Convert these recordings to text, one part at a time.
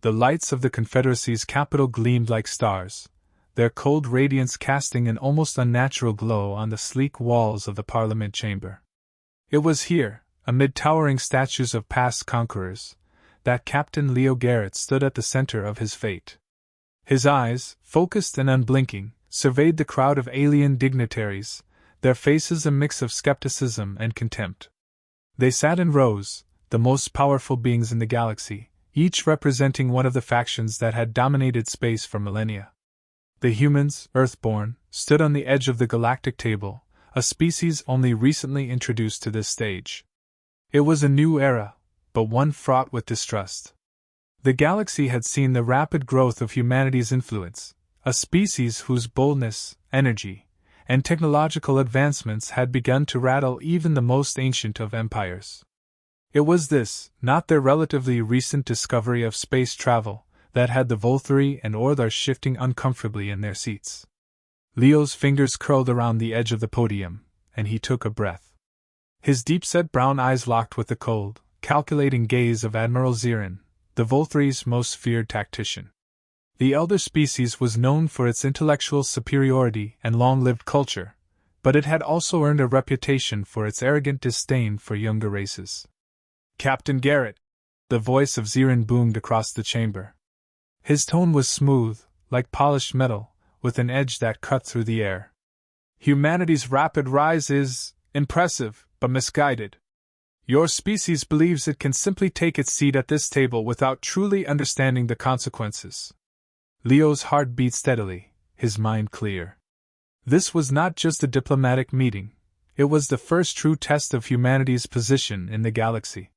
The lights of the Confederacy's capital gleamed like stars, their cold radiance casting an almost unnatural glow on the sleek walls of the Parliament chamber. It was here, amid towering statues of past conquerors, that Captain Leo Garrett stood at the center of his fate. His eyes, focused and unblinking, surveyed the crowd of alien dignitaries, their faces a mix of skepticism and contempt. They sat in rows, the most powerful beings in the galaxy, each representing one of the factions that had dominated space for millennia. The humans, Earthborn, stood on the edge of the galactic table, a species only recently introduced to this stage. It was a new era, but one fraught with distrust. The galaxy had seen the rapid growth of humanity's influence, a species whose boldness, energy, and technological advancements had begun to rattle even the most ancient of empires. It was this, not their relatively recent discovery of space travel, that had the Volturi and Orthar shifting uncomfortably in their seats. Leo's fingers curled around the edge of the podium, and he took a breath. His deep-set brown eyes locked with the cold, calculating gaze of Admiral Zirin, the Volturi's most feared tactician. The elder species was known for its intellectual superiority and long-lived culture, but it had also earned a reputation for its arrogant disdain for younger races. "Captain Garrett," the voice of Zirin boomed across the chamber. His tone was smooth, like polished metal, with an edge that cut through the air. "Humanity's rapid rise is impressive, but misguided. Your species believes it can simply take its seat at this table without truly understanding the consequences." Leo's heart beat steadily, his mind clear. This was not just a diplomatic meeting, it was the first true test of humanity's position in the galaxy.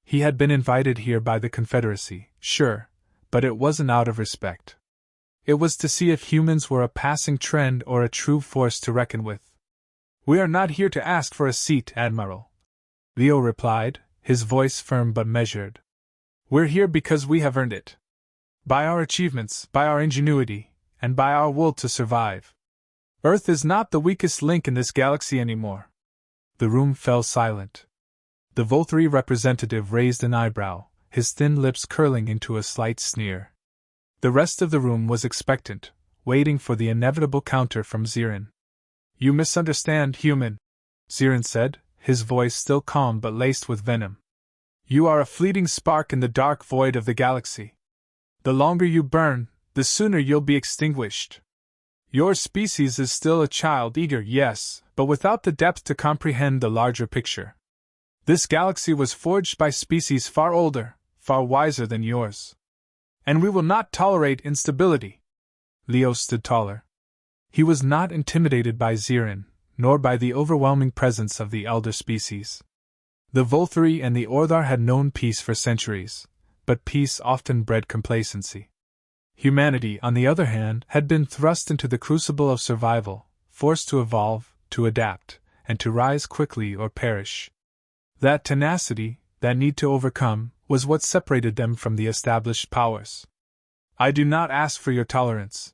He had been invited here by the Confederacy, sure, but it wasn't out of respect. It was to see if humans were a passing trend or a true force to reckon with. "We are not here to ask for a seat, Admiral," Leo replied, his voice firm but measured. "We're here because we have earned it. By our achievements, by our ingenuity, and by our will to survive. Earth is not the weakest link in this galaxy anymore." The room fell silent. The Volturi representative raised an eyebrow, his thin lips curling into a slight sneer. The rest of the room was expectant, waiting for the inevitable counter from Zirin. "You misunderstand, human," Zirin said, his voice still calm but laced with venom. "You are a fleeting spark in the dark void of the galaxy. The longer you burn, the sooner you'll be extinguished. Your species is still a child, eager, yes, but without the depth to comprehend the larger picture. This galaxy was forged by species far older, far wiser than yours. And we will not tolerate instability." Leo stood taller. He was not intimidated by Zirin, nor by the overwhelming presence of the elder species. The Volturi and the Orthar had known peace for centuries, but peace often bred complacency. Humanity, on the other hand, had been thrust into the crucible of survival, forced to evolve, to adapt, and to rise quickly or perish. That tenacity, that need to overcome, was what separated them from the established powers. "I do not ask for your tolerance,"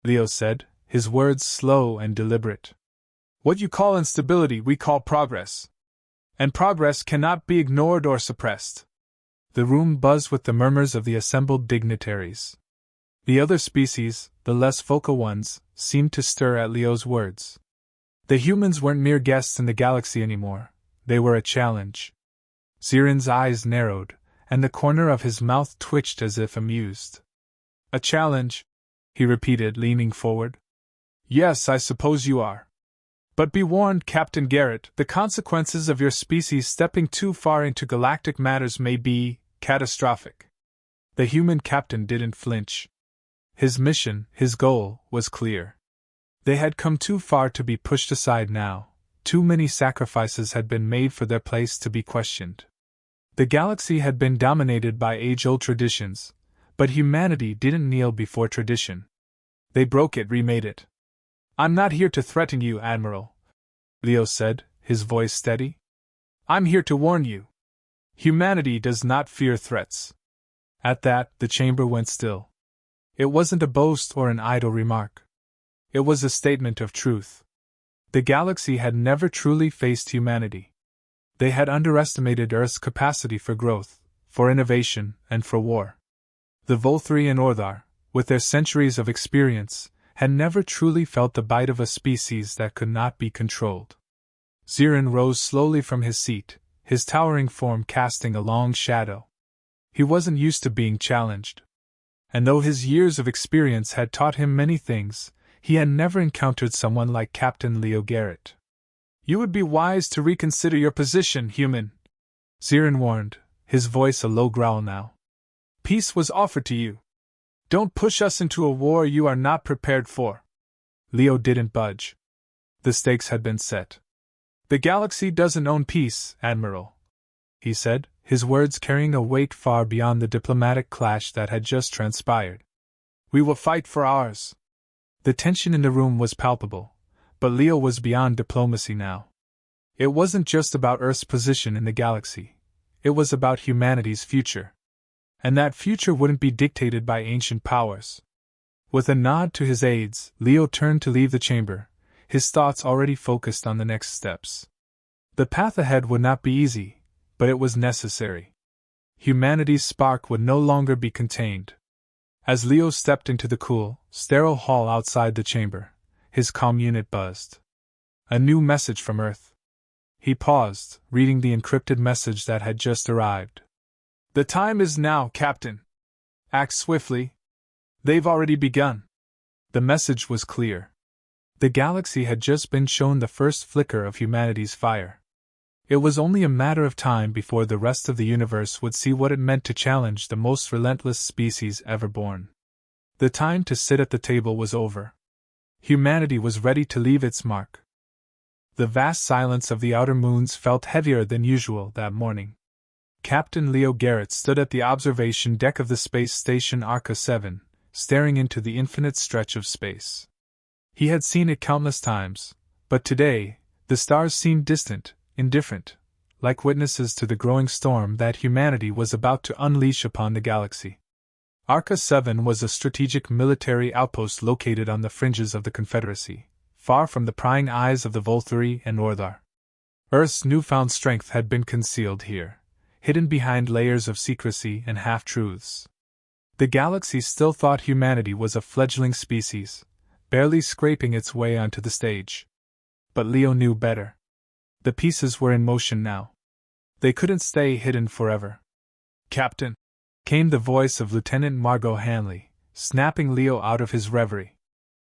Leo said, his words slow and deliberate. "What you call instability we call progress. And progress cannot be ignored or suppressed." The room buzzed with the murmurs of the assembled dignitaries. The other species, the less vocal ones, seemed to stir at Leo's words. The humans weren't mere guests in the galaxy anymore, they were a challenge. Zirin's eyes narrowed, and the corner of his mouth twitched as if amused. "A challenge," he repeated, leaning forward. "Yes, I suppose you are. But be warned, Captain Garrett, the consequences of your species stepping too far into galactic matters may be catastrophic." The human captain didn't flinch. His mission, his goal, was clear. They had come too far to be pushed aside now. Too many sacrifices had been made for their place to be questioned. The galaxy had been dominated by age-old traditions, but humanity didn't kneel before tradition. They broke it, remade it. "I'm not here to threaten you, Admiral," Leo said, his voice steady. "I'm here to warn you. Humanity does not fear threats." At that, the chamber went still. It wasn't a boast or an idle remark. It was a statement of truth. The galaxy had never truly faced humanity. They had underestimated Earth's capacity for growth, for innovation, and for war. The Volturi and Orthar, with their centuries of experience, had never truly felt the bite of a species that could not be controlled. Zirin rose slowly from his seat, his towering form casting a long shadow. He wasn't used to being challenged. And though his years of experience had taught him many things, he had never encountered someone like Captain Leo Garrett. "You would be wise to reconsider your position, human," Zirin warned, his voice a low growl now. "Peace was offered to you. Don't push us into a war you are not prepared for." Leo didn't budge. The stakes had been set. "The galaxy doesn't own peace, Admiral," he said, his words carrying a weight far beyond the diplomatic clash that had just transpired. "We will fight for ours." The tension in the room was palpable, but Leo was beyond diplomacy now. It wasn't just about Earth's position in the galaxy. It was about humanity's future. And that future wouldn't be dictated by ancient powers. With a nod to his aides, Leo turned to leave the chamber, his thoughts already focused on the next steps. The path ahead would not be easy, but it was necessary. Humanity's spark would no longer be contained. As Leo stepped into the cool, sterile hall outside the chamber, his comm unit buzzed. A new message from Earth. He paused, reading the encrypted message that had just arrived. "The time is now, Captain. Act swiftly. They've already begun." The message was clear. The galaxy had just been shown the first flicker of humanity's fire. It was only a matter of time before the rest of the universe would see what it meant to challenge the most relentless species ever born. The time to sit at the table was over. Humanity was ready to leave its mark. The vast silence of the outer moons felt heavier than usual that morning. Captain Leo Garrett stood at the observation deck of the space station Arca 7, staring into the infinite stretch of space. He had seen it countless times, but today, the stars seemed distant, indifferent, like witnesses to the growing storm that humanity was about to unleash upon the galaxy. Arca 7 was a strategic military outpost located on the fringes of the Confederacy, far from the prying eyes of the Volturi and Orthar. Earth's newfound strength had been concealed here, hidden behind layers of secrecy and half-truths. The galaxy still thought humanity was a fledgling species, barely scraping its way onto the stage. But Leo knew better. The pieces were in motion now. They couldn't stay hidden forever. "Captain," came the voice of Lieutenant Margot Hanley, snapping Leo out of his reverie.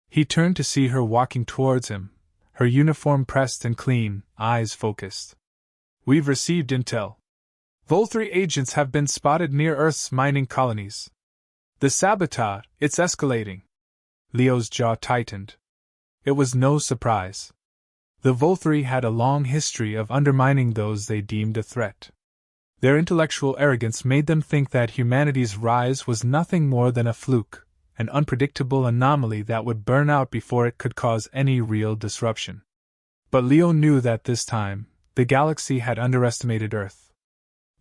He turned to see her walking towards him, her uniform pressed and clean, eyes focused. "We've received intel. Volturi agents have been spotted near Earth's mining colonies. The sabotage, it's escalating." Leo's jaw tightened. It was no surprise. The Volturi had a long history of undermining those they deemed a threat. Their intellectual arrogance made them think that humanity's rise was nothing more than a fluke, an unpredictable anomaly that would burn out before it could cause any real disruption. But Leo knew that this time, the galaxy had underestimated Earth.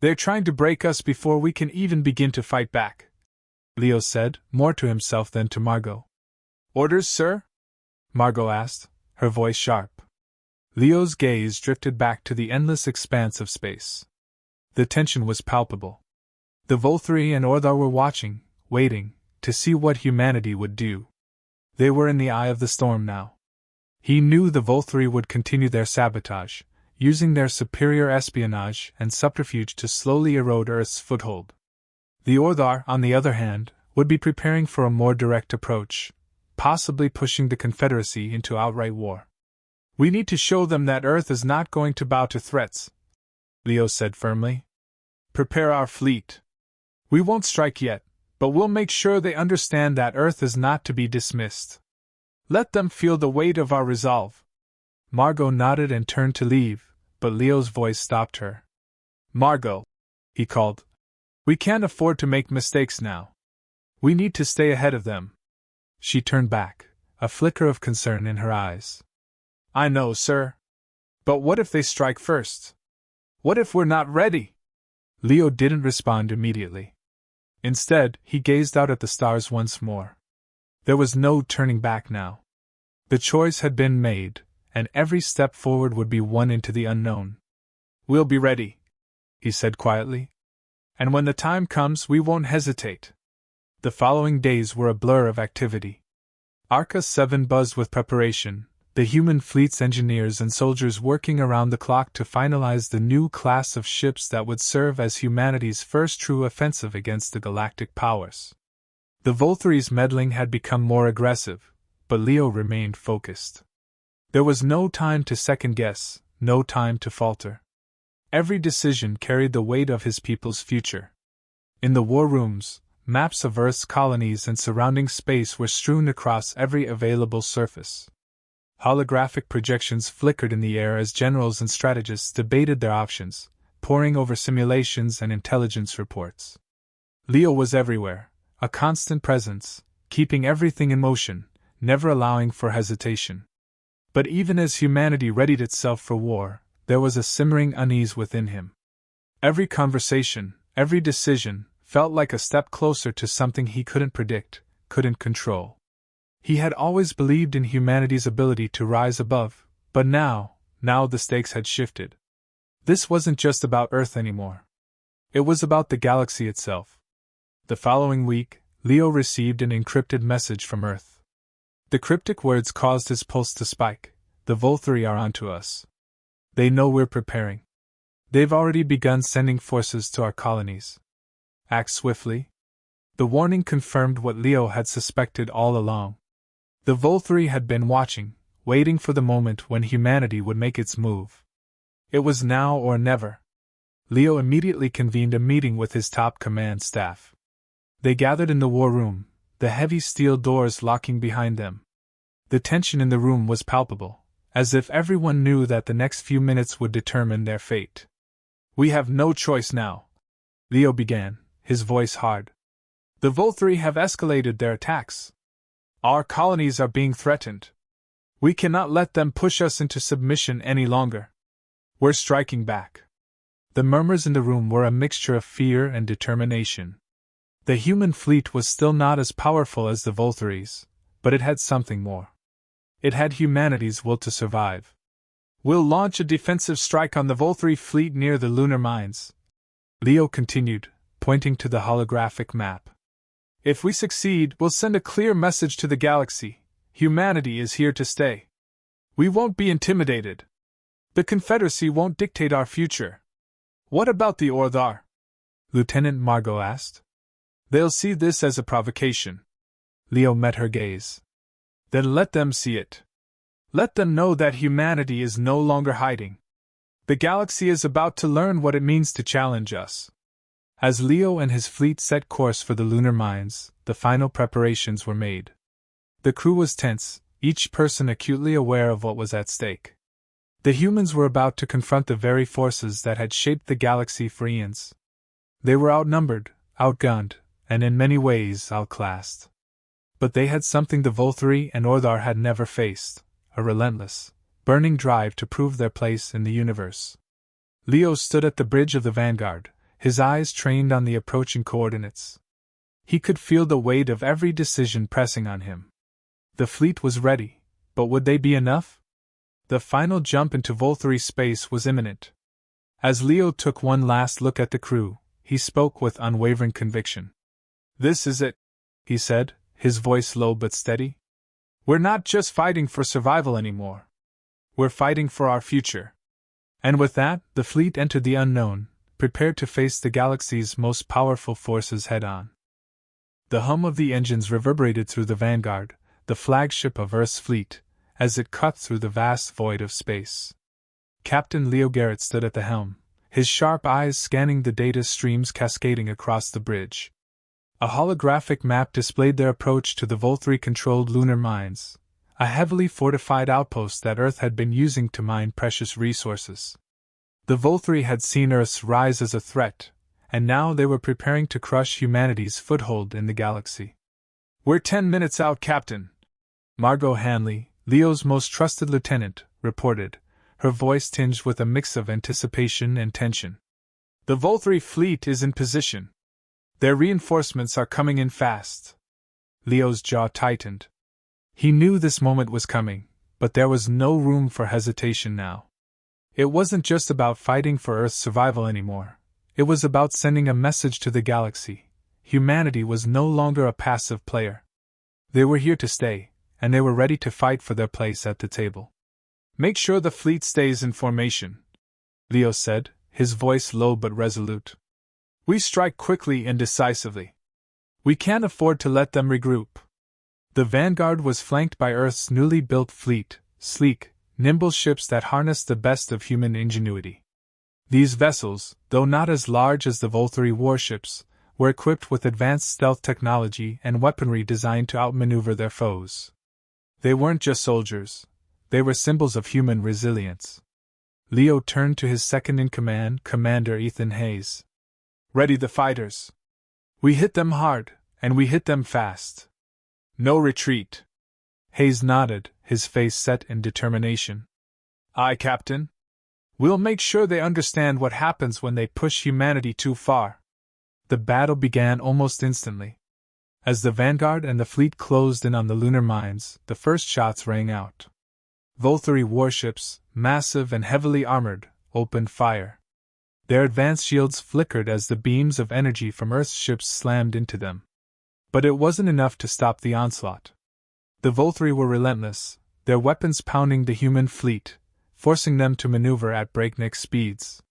"They're trying to break us before we can even begin to fight back," Leo said, more to himself than to Margot. "Orders, sir?" Margot asked, her voice sharp. Leo's gaze drifted back to the endless expanse of space. The tension was palpable. The Volturi and Orthar were watching, waiting, to see what humanity would do. They were in the eye of the storm now. He knew the Volturi would continue their sabotage, using their superior espionage and subterfuge to slowly erode Earth's foothold. The Orthar, on the other hand, would be preparing for a more direct approach, possibly pushing the Confederacy into outright war. "We need to show them that Earth is not going to bow to threats," Leo said firmly. "Prepare our fleet. We won't strike yet, but we'll make sure they understand that Earth is not to be dismissed. Let them feel the weight of our resolve." Margot nodded and turned to leave, but Leo's voice stopped her. "Margot," he called. "We can't afford to make mistakes now. We need to stay ahead of them." She turned back, a flicker of concern in her eyes. "I know, sir. But what if they strike first? What if we're not ready?" Leo didn't respond immediately. Instead, he gazed out at the stars once more. There was no turning back now. The choice had been made, and every step forward would be one into the unknown. "We'll be ready," he said quietly. "And when the time comes, we won't hesitate." The following days were a blur of activity. Arca 7 buzzed with preparation, the human fleet's engineers and soldiers working around the clock to finalize the new class of ships that would serve as humanity's first true offensive against the galactic powers. The Volthuries' meddling had become more aggressive, but Leo remained focused. There was no time to second-guess, no time to falter. Every decision carried the weight of his people's future. In the war rooms, maps of Earth's colonies and surrounding space were strewn across every available surface. Holographic projections flickered in the air as generals and strategists debated their options, poring over simulations and intelligence reports. Leo was everywhere, a constant presence, keeping everything in motion, never allowing for hesitation. But even as humanity readied itself for war, there was a simmering unease within him. Every conversation, every decision, felt like a step closer to something he couldn't predict, couldn't control. He had always believed in humanity's ability to rise above, but now the stakes had shifted. This wasn't just about Earth anymore. It was about the galaxy itself. The following week, Leo received an encrypted message from Earth. The cryptic words caused his pulse to spike. The Volthuri are onto us. They know we're preparing. They've already begun sending forces to our colonies. Act swiftly. The warning confirmed what Leo had suspected all along. The Volthuri had been watching, waiting for the moment when humanity would make its move. It was now or never. Leo immediately convened a meeting with his top command staff. They gathered in the war room, the heavy steel doors locking behind them. The tension in the room was palpable, as if everyone knew that the next few minutes would determine their fate. "We have no choice now," Leo began, his voice hard. "The Volthuri have escalated their attacks. Our colonies are being threatened. We cannot let them push us into submission any longer. We're striking back." The murmurs in the room were a mixture of fear and determination. The human fleet was still not as powerful as the Volthuries, but it had something more. It had humanity's will to survive. "We'll launch a defensive strike on the Volthuri fleet near the lunar mines," Leo continued, pointing to the holographic map. "If we succeed, we'll send a clear message to the galaxy: humanity is here to stay. We won't be intimidated. The Confederacy won't dictate our future." "What about the Orthar?" Lieutenant Margot asked. "They'll see this as a provocation." Leo met her gaze. "Then let them see it. Let them know that humanity is no longer hiding. The galaxy is about to learn what it means to challenge us." As Leo and his fleet set course for the lunar mines, the final preparations were made. The crew was tense, each person acutely aware of what was at stake. The humans were about to confront the very forces that had shaped the galaxy for eons. They were outnumbered, outgunned, and in many ways outclassed. But they had something the Volthuri and Orthar had never faced: a relentless, burning drive to prove their place in the universe. Leo stood at the bridge of the vanguard, his eyes trained on the approaching coordinates. He could feel the weight of every decision pressing on him. The fleet was ready, but would they be enough? The final jump into Volthuri space was imminent. As Leo took one last look at the crew, he spoke with unwavering conviction. "This is it," he said, his voice low but steady. "We're not just fighting for survival anymore. We're fighting for our future." And with that, the fleet entered the unknown, prepared to face the galaxy's most powerful forces head-on. The hum of the engines reverberated through the Vanguard, the flagship of Earth's fleet, as it cut through the vast void of space. Captain Leo Garrett stood at the helm, his sharp eyes scanning the data streams cascading across the bridge. A holographic map displayed their approach to the Volthuri-controlled lunar mines, a heavily fortified outpost that Earth had been using to mine precious resources. The Volthuri had seen Earth's rise as a threat, and now they were preparing to crush humanity's foothold in the galaxy. "We're 10 minutes out, Captain," Margot Hanley, Leo's most trusted lieutenant, reported, her voice tinged with a mix of anticipation and tension. "The Volthuri fleet is in position. Their reinforcements are coming in fast." Leo's jaw tightened. He knew this moment was coming, but there was no room for hesitation now. It wasn't just about fighting for Earth's survival anymore. It was about sending a message to the galaxy: humanity was no longer a passive player. They were here to stay, and they were ready to fight for their place at the table. "Make sure the fleet stays in formation," Leo said, his voice low but resolute. "We strike quickly and decisively. We can't afford to let them regroup." The vanguard was flanked by Earth's newly built fleet, sleek, nimble ships that harnessed the best of human ingenuity. These vessels, though not as large as the Volturi warships, were equipped with advanced stealth technology and weaponry designed to outmaneuver their foes. They weren't just soldiers, they were symbols of human resilience. Leo turned to his second-in-command, Commander Ethan Hayes. "Ready the fighters. We hit them hard, and we hit them fast. No retreat." Hayes nodded, his face set in determination. "Aye, Captain. We'll make sure they understand what happens when they push humanity too far." The battle began almost instantly. As the vanguard and the fleet closed in on the lunar mines, the first shots rang out. Volturi warships, massive and heavily armored, opened fire. Their advanced shields flickered as the beams of energy from Earth's ships slammed into them. But it wasn't enough to stop the onslaught. The Volturi were relentless, their weapons pounding the human fleet, forcing them to maneuver at breakneck speeds.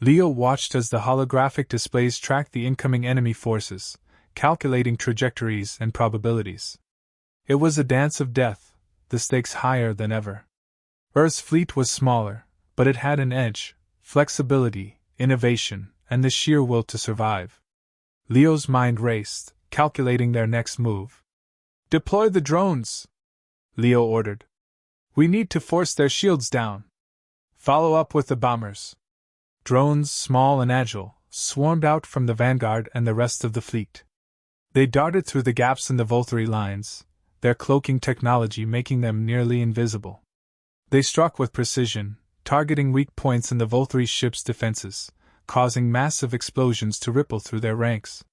Leo watched as the holographic displays tracked the incoming enemy forces, calculating trajectories and probabilities. It was a dance of death, the stakes higher than ever. Earth's fleet was smaller, but it had an edge, flexibility, innovation, and the sheer will to survive. Leo's mind raced, calculating their next move. "Deploy the drones," Leo ordered. "We need to force their shields down. Follow up with the bombers." Drones, small and agile, swarmed out from the vanguard and the rest of the fleet. They darted through the gaps in the Volturi lines, their cloaking technology making them nearly invisible. They struck with precision, targeting weak points in the Volturi ship's defenses, causing massive explosions to ripple through their ranks.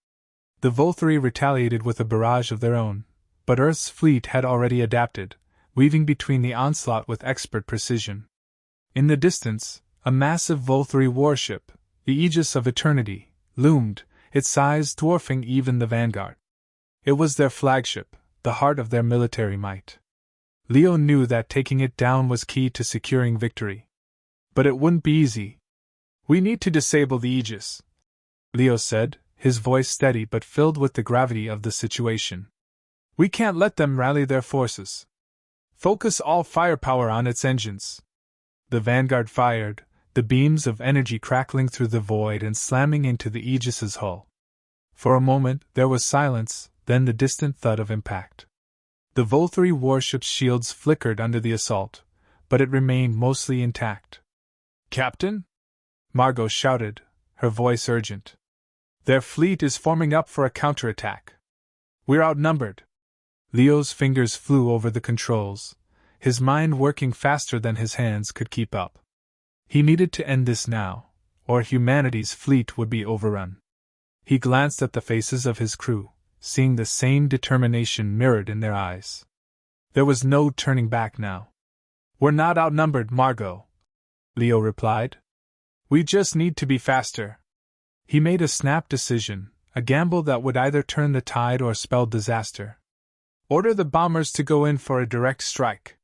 The Volturi retaliated with a barrage of their own, but Earth's fleet had already adapted, weaving between the onslaught with expert precision. In the distance, a massive Volturi warship, the Aegis of Eternity, loomed, its size dwarfing even the vanguard. It was their flagship, the heart of their military might. Leo knew that taking it down was key to securing victory. But it wouldn't be easy. "We need to disable the Aegis," Leo said, his voice steady but filled with the gravity of the situation. "We can't let them rally their forces. Focus all firepower on its engines." The vanguard fired, the beams of energy crackling through the void and slamming into the Aegis's hull. For a moment there was silence, then the distant thud of impact. The Volturi warship's shields flickered under the assault, but it remained mostly intact. "Captain?" Margot shouted, her voice urgent. "Their fleet is forming up for a counterattack. We're outnumbered." Leo's fingers flew over the controls, his mind working faster than his hands could keep up. He needed to end this now, or humanity's fleet would be overrun. He glanced at the faces of his crew, seeing the same determination mirrored in their eyes. There was no turning back now. "We're not outnumbered, Margot," Leo replied. "We just need to be faster." He made a snap decision, a gamble that would either turn the tide or spell disaster. "Order the bombers to go in for a direct strike.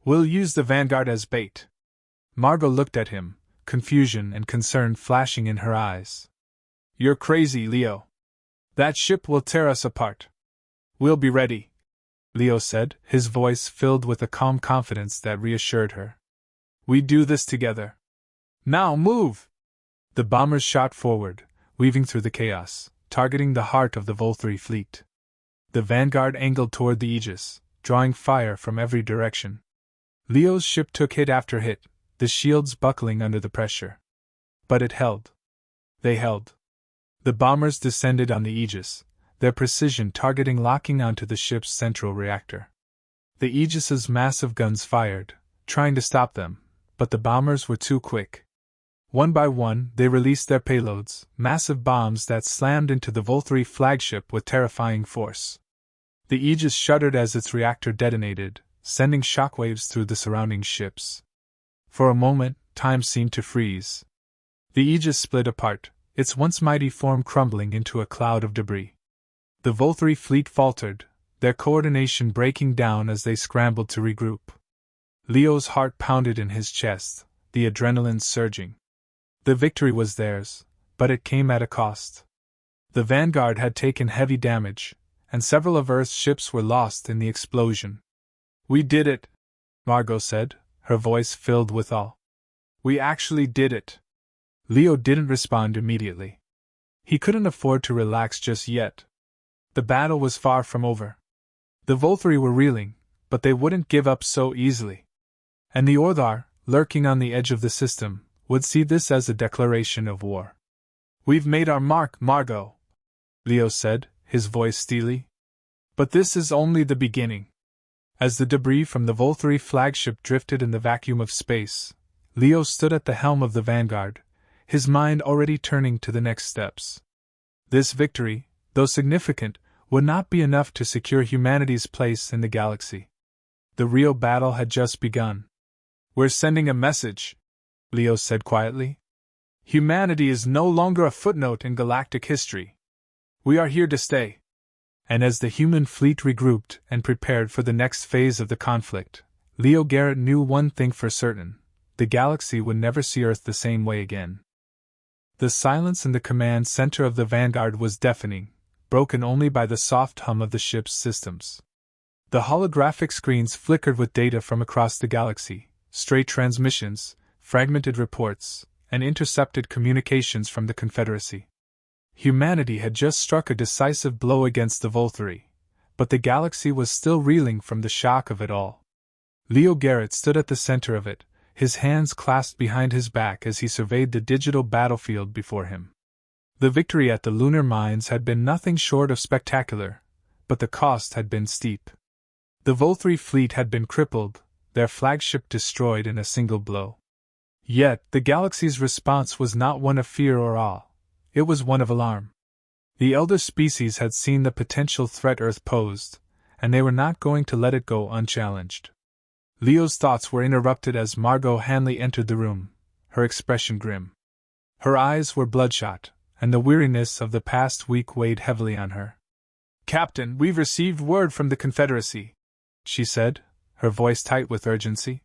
We'll use the vanguard as bait." Margot looked at him, confusion and concern flashing in her eyes. "You're crazy, Leo. That ship will tear us apart." "We'll be ready," Leo said, his voice filled with a calm confidence that reassured her. "We do this together. Now move!" The bombers shot forward, weaving through the chaos, targeting the heart of the Volturi fleet. The vanguard angled toward the Aegis, drawing fire from every direction. Leo's ship took hit after hit, the shields buckling under the pressure. But it held. They held. The bombers descended on the Aegis, their precision targeting locking onto the ship's central reactor. The Aegis's massive guns fired, trying to stop them, but the bombers were too quick. One by one, they released their payloads, massive bombs that slammed into the Volturi flagship with terrifying force. The Aegis shuddered as its reactor detonated, sending shockwaves through the surrounding ships. For a moment, time seemed to freeze. The Aegis split apart, its once mighty form crumbling into a cloud of debris. The Volturi fleet faltered, their coordination breaking down as they scrambled to regroup. Leo's heart pounded in his chest, the adrenaline surging. The victory was theirs, but it came at a cost. The Vanguard had taken heavy damage, and several of Earth's ships were lost in the explosion. "We did it," Margot said, her voice filled with awe. "We actually did it." Leo didn't respond immediately. He couldn't afford to relax just yet. The battle was far from over. The Volturi were reeling, but they wouldn't give up so easily. And the Orthar, lurking on the edge of the system, would see this as a declaration of war. "We've made our mark, Margot," Leo said, his voice steely. "But this is only the beginning." As the debris from the Volturi flagship drifted in the vacuum of space, Leo stood at the helm of the Vanguard, his mind already turning to the next steps. This victory, though significant, would not be enough to secure humanity's place in the galaxy. The real battle had just begun. "We're sending a message," Leo said quietly. "Humanity is no longer a footnote in galactic history. We are here to stay." And as the human fleet regrouped and prepared for the next phase of the conflict, Leo Garrett knew one thing for certain: the galaxy would never see Earth the same way again. The silence in the command center of the Vanguard was deafening, broken only by the soft hum of the ship's systems. The holographic screens flickered with data from across the galaxy, stray transmissions, fragmented reports, and intercepted communications from the Confederacy. Humanity had just struck a decisive blow against the Volturi, but the galaxy was still reeling from the shock of it all. Leo Garrett stood at the center of it, his hands clasped behind his back as he surveyed the digital battlefield before him. The victory at the lunar mines had been nothing short of spectacular, but the cost had been steep. The Volturi fleet had been crippled, their flagship destroyed in a single blow. Yet, the galaxy's response was not one of fear or awe, it was one of alarm. The elder species had seen the potential threat Earth posed, and they were not going to let it go unchallenged. Leo's thoughts were interrupted as Margot Hanley entered the room, her expression grim. Her eyes were bloodshot, and the weariness of the past week weighed heavily on her. "Captain, we've received word from the Confederacy," she said, her voice tight with urgency.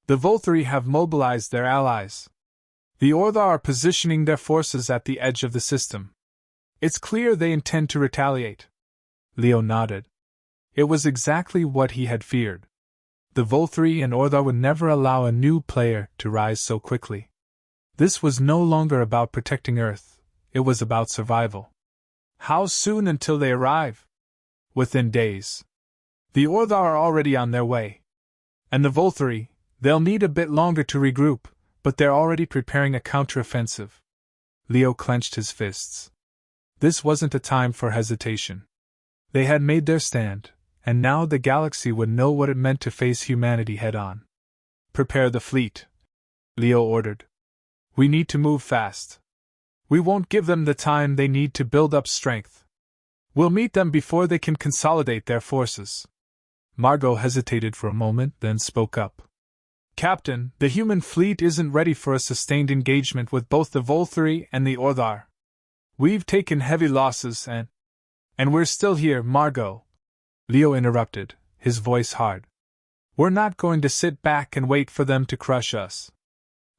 "The Volturi have mobilized their allies. The Orthar are positioning their forces at the edge of the system. It's clear they intend to retaliate." Leo nodded. It was exactly what he had feared. The Volturi and Orthar would never allow a new player to rise so quickly. This was no longer about protecting Earth, it was about survival. "How soon until they arrive?" "Within days. The Orthar are already on their way. And the Volturi, they'll need a bit longer to regroup, but they're already preparing a counteroffensive." Leo clenched his fists. This wasn't a time for hesitation. They had made their stand, and now the galaxy would know what it meant to face humanity head-on. "Prepare the fleet," Leo ordered. "We need to move fast. We won't give them the time they need to build up strength. We'll meet them before they can consolidate their forces." Margot hesitated for a moment, then spoke up. "Captain, the human fleet isn't ready for a sustained engagement with both the Volturi and the Orthar. We've taken heavy losses and we're still here, Margot," Leo interrupted, his voice hard. "We're not going to sit back and wait for them to crush us.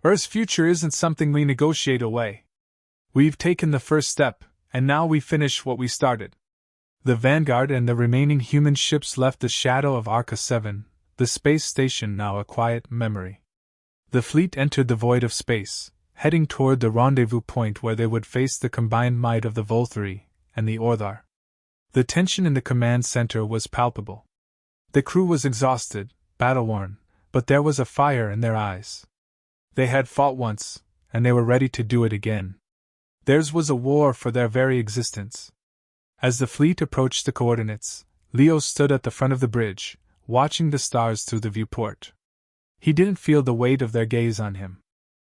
Earth's future isn't something we negotiate away. We've taken the first step, and now we finish what we started." The Vanguard and the remaining human ships left the shadow of Arca 7, the space station now a quiet memory. The fleet entered the void of space, heading toward the rendezvous point where they would face the combined might of the Volturi and the Orthar. The tension in the command center was palpable. The crew was exhausted, battle-worn, but there was a fire in their eyes. They had fought once, and they were ready to do it again. Theirs was a war for their very existence. As the fleet approached the coordinates, Leo stood at the front of the bridge, watching the stars through the viewport. He didn't feel the weight of their gaze on him.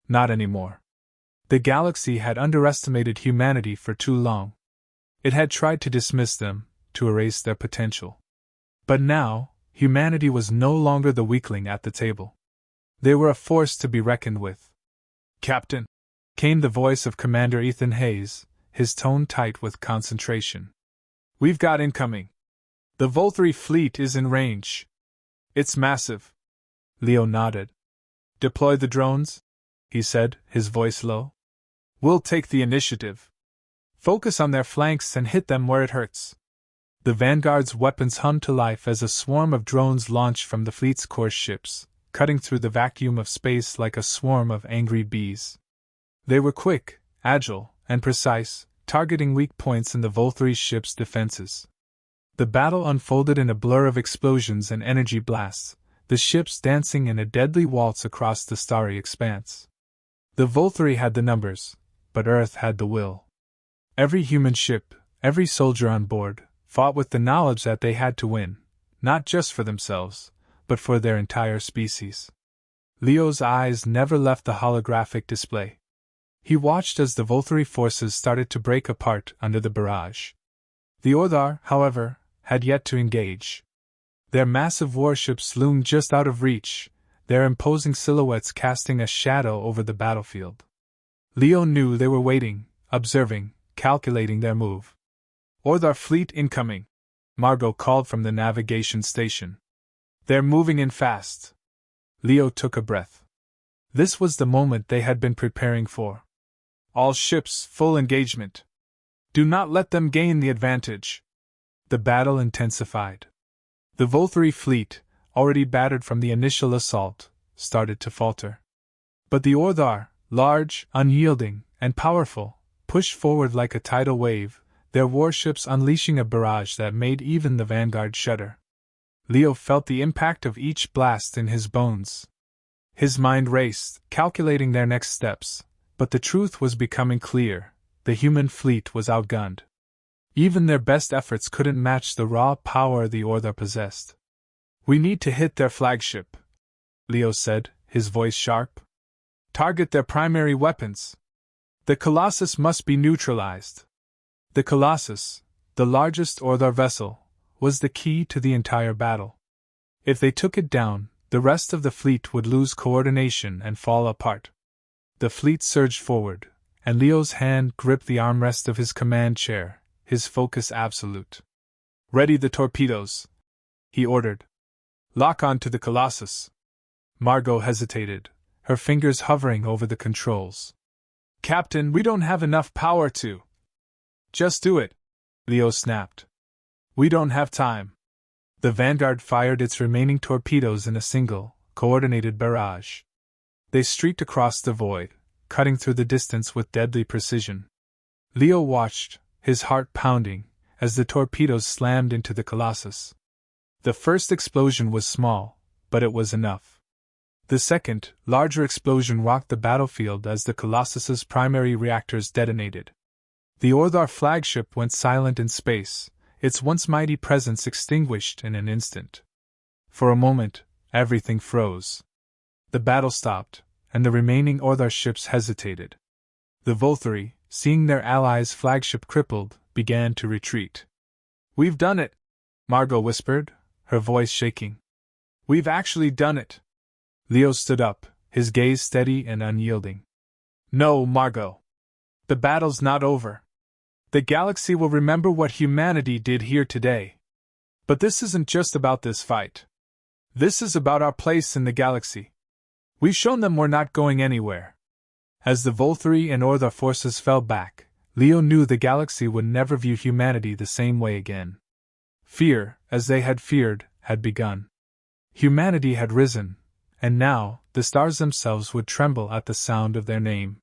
Not anymore. The galaxy had underestimated humanity for too long. It had tried to dismiss them, to erase their potential. But now, humanity was no longer the weakling at the table. They were a force to be reckoned with. "Captain," came the voice of Commander Ethan Hayes, his tone tight with concentration. "We've got incoming. The Volturi fleet is in range. It's massive." Leo nodded. "Deploy the drones," he said, his voice low. "We'll take the initiative. Focus on their flanks and hit them where it hurts." The Vanguard's weapons hummed to life as a swarm of drones launched from the fleet's course ships, cutting through the vacuum of space like a swarm of angry bees. They were quick, agile, and precise, targeting weak points in the Volturi ship's defenses. The battle unfolded in a blur of explosions and energy blasts, the ships dancing in a deadly waltz across the starry expanse. The Volturi had the numbers, but Earth had the will. Every human ship, every soldier on board, fought with the knowledge that they had to win, not just for themselves, but for their entire species. Leo's eyes never left the holographic display. He watched as the Volturi forces started to break apart under the barrage. The Orthar, however, had yet to engage. Their massive warships loomed just out of reach, their imposing silhouettes casting a shadow over the battlefield. Leo knew they were waiting, observing, calculating their move. "Orthar fleet incoming," Margot called from the navigation station. "They're moving in fast." Leo took a breath. This was the moment they had been preparing for. "All ships, full engagement. Do not let them gain the advantage." The battle intensified. The Volturi fleet, already battered from the initial assault, started to falter. But the Orthar, large, unyielding, and powerful, pushed forward like a tidal wave, their warships unleashing a barrage that made even the Vanguard shudder. Leo felt the impact of each blast in his bones. His mind raced, calculating their next steps, but the truth was becoming clear: the human fleet was outgunned. Even their best efforts couldn't match the raw power the Orthar possessed. "We need to hit their flagship," Leo said, his voice sharp. "Target their primary weapons. The Colossus must be neutralized." The Colossus, the largest Orthar vessel, was the key to the entire battle. If they took it down, the rest of the fleet would lose coordination and fall apart. The fleet surged forward, and Leo's hand gripped the armrest of his command chair, his focus absolute. "Ready the torpedoes," he ordered. "Lock on to the Colossus." Margot hesitated, her fingers hovering over the controls. "Captain, we don't have enough power to." "Just do it," Leo snapped. "We don't have time." The Vanguard fired its remaining torpedoes in a single, coordinated barrage. They streaked across the void, cutting through the distance with deadly precision. Leo watched, his heart pounding, as the torpedoes slammed into the Colossus. The first explosion was small, but it was enough. The second, larger explosion rocked the battlefield as the Colossus's primary reactors detonated. The Orthar flagship went silent in space, its once mighty presence extinguished in an instant. For a moment, everything froze. The battle stopped, and the remaining Orthar ships hesitated. The Volturi, seeing their allies' flagship crippled, began to retreat. "We've done it," Margot whispered, her voice shaking. "We've actually done it." Leo stood up, his gaze steady and unyielding. "No, Margot. The battle's not over. The galaxy will remember what humanity did here today. But this isn't just about this fight. This is about our place in the galaxy. We've shown them we're not going anywhere." As the Volturi and Orthar forces fell back, Leo knew the galaxy would never view humanity the same way again. Fear, as they had feared, had begun. Humanity had risen, and now the stars themselves would tremble at the sound of their name.